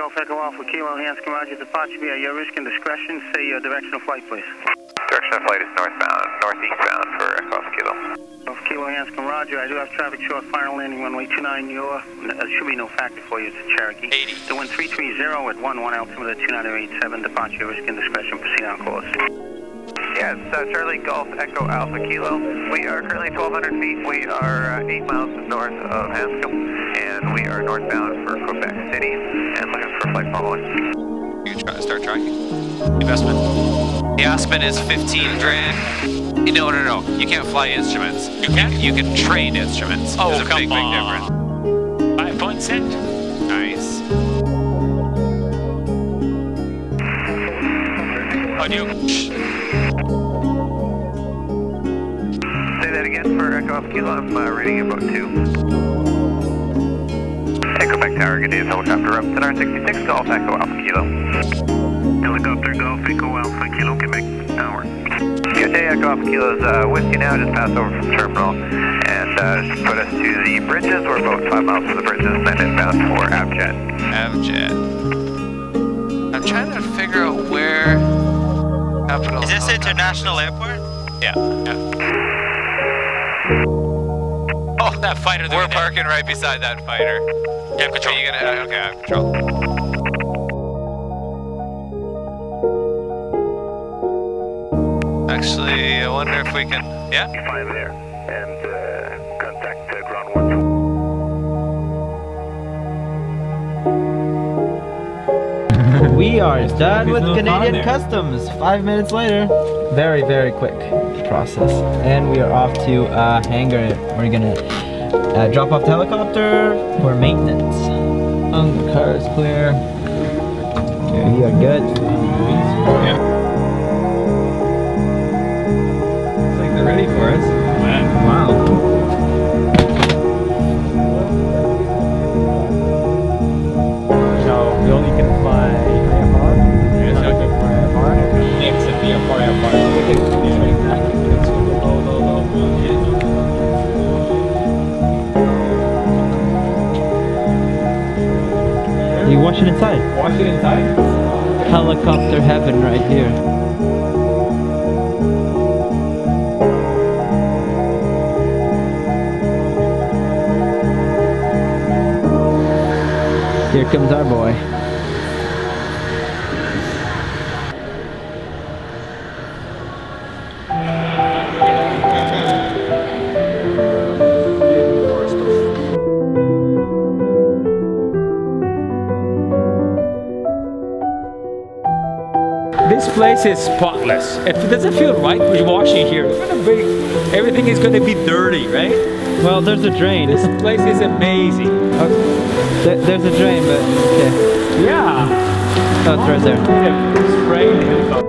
Golf Echo Alpha Kilo, Hanscom, Roger, departure be at your risk and discretion. Say your direction of flight, please. Direction of flight is northbound, northeastbound for Echo Alpha Kilo. Golf Kilo, Hanscom, Roger. I do have traffic short, final landing runway 29, your, should be no factor for you, it's Cherokee. 80. The wind 330 at 11 altimeter 2987, departure your risk and discretion, proceed on course. Yes, Charlie Golf Echo Alpha Kilo. We are currently 1,200 feet. We are 8 miles north of Hanscom, and we are northbound for Quebec City, and looking for flight 401. You can start tracking. Investment. The Aspen is 15 grand. No. You can't fly instruments. You can? You can train instruments. Oh, there's a big difference. 5 points in. Nice. On you. Say that again for Echo Alpha Kilo. I'm reading about 2. Quebec Tower, good day. Helicopter up to R66 Golf Echo Alpha Kilo. Helicopter Golf Echo Alpha Kilo, Quebec Tower. Good day, Echo Alpha Kilo is with you now. Just pass over from terminal and just put us to the bridges. We're about 5 miles from the bridges, then inbound for Avjet. Avjet. I'm trying to figure out where. Capital. Is this International Airport? Yeah. Oh, that fighter. We're parking right beside that fighter. You have control. Are you gonna? Okay, I have control. Actually, I wonder if we can. Yeah. You fly there and contact ground 12. We are done with Canadian Customs. 5 minutes later. Very, very quick process. And we are off to hangar. We're gonna drop off the helicopter for maintenance. The car is clear. Okay, we are good. Yeah. Looks like they're ready for us. Wow. So we only can fly AFR? Yes, I can fly AFR. Next at VFR, AFR. You watch it inside. Watch it inside? Helicopter heaven right here. Here comes our boy. This place is spotless. It doesn't feel right when you're washing here. Everything is going to be dirty, right? Well, there's a drain. This place is amazing. There's a drain, but okay. Yeah. Oh, it's right there. Yeah, spray the helicopter.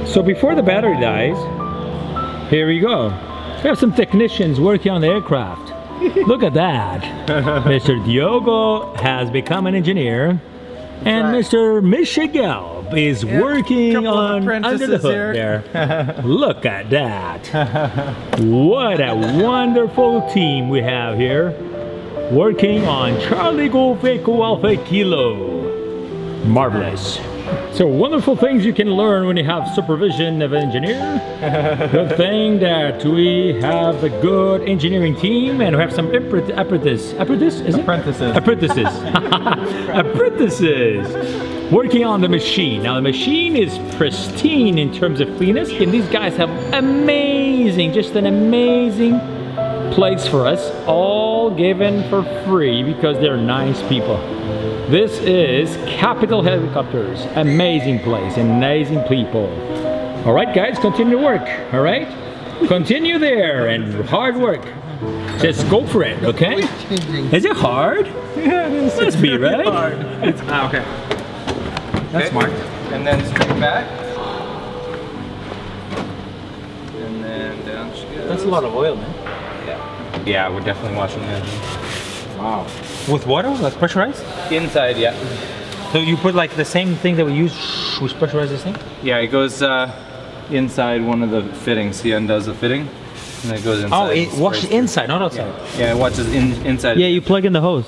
So before the battery dies, here we go. We have some technicians working on the aircraft. Look at that. Mr. Diogo has become an engineer, and Mr. Michigel is working on under the hood there. Look at that. What a wonderful team we have here, working on Charlie Golf Echo Alpha Kilo. Marvelous. So wonderful things you can learn when you have supervision of an engineer. Good thing that we have a good engineering team and we have some apprentices working on the machine. Now the machine is pristine in terms of cleanness, and these guys have just an amazing place for us, all given for free because they're nice people. This is Capital Helicopters. Amazing place, amazing people. All right, guys, continue to work. All right, continue there and hard work. Just go for it, okay? Is it hard? Yeah, it is. Must be, right? Hard. Okay. That's smart. And then straight back. And then down she goes. That's a lot of oil, man. Yeah. Yeah, we're definitely washing that. Wow. With water? Like pressurized? Inside, yeah. So you put like the same thing that we use with pressurized this thing? Yeah, it goes inside one of the fittings. He undoes the fitting, and then it goes inside. Oh, it washes inside, not outside. Yeah, it washes inside. Yeah, you plug in the hose.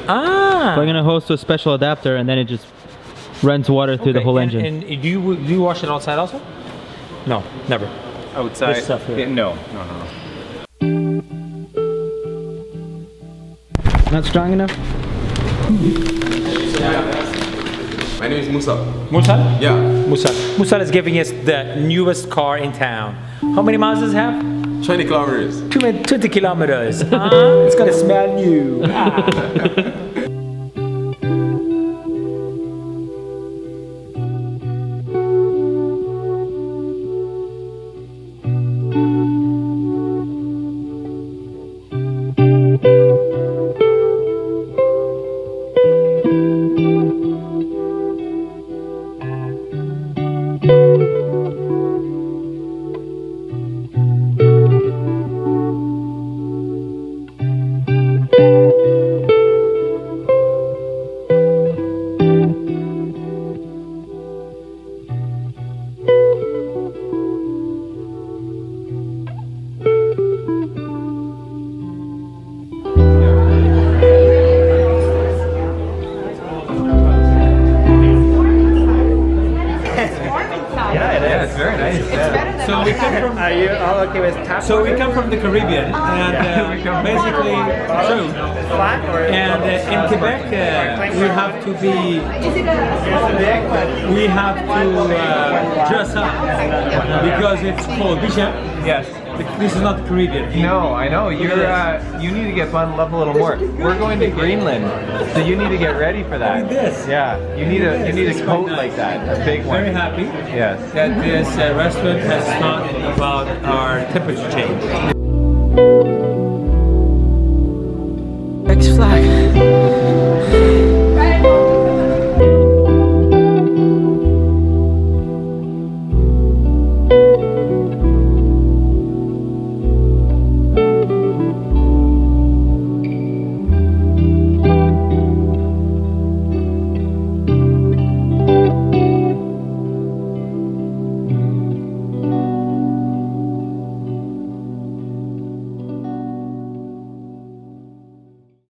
Ah! Plug in a hose to a special adapter, and then it just runs water through the whole engine. And do you wash it outside also? No, never. Outside? This stuff here. Yeah, no. Not strong enough? My name is Musa. Musa? Yeah. Musa. Musa is giving us the newest car in town. How many miles does it have? 20 kilometers. 20 kilometers. It's gonna smell new. It's very nice. So we come from. Are you all okay with tap? So we come from the Caribbean, and basically, true. And in Quebec, we have to be. We have to dress up because it's cold. Bishop. Yes. This is not the Caribbean. No, I know. You're you need to get bundled up a little more. We're going to Greenland, so you need to get ready for that. Like this. Yeah, you need a coat like that, a big one. Very happy Yes. that this restaurant has thought about our temperature change.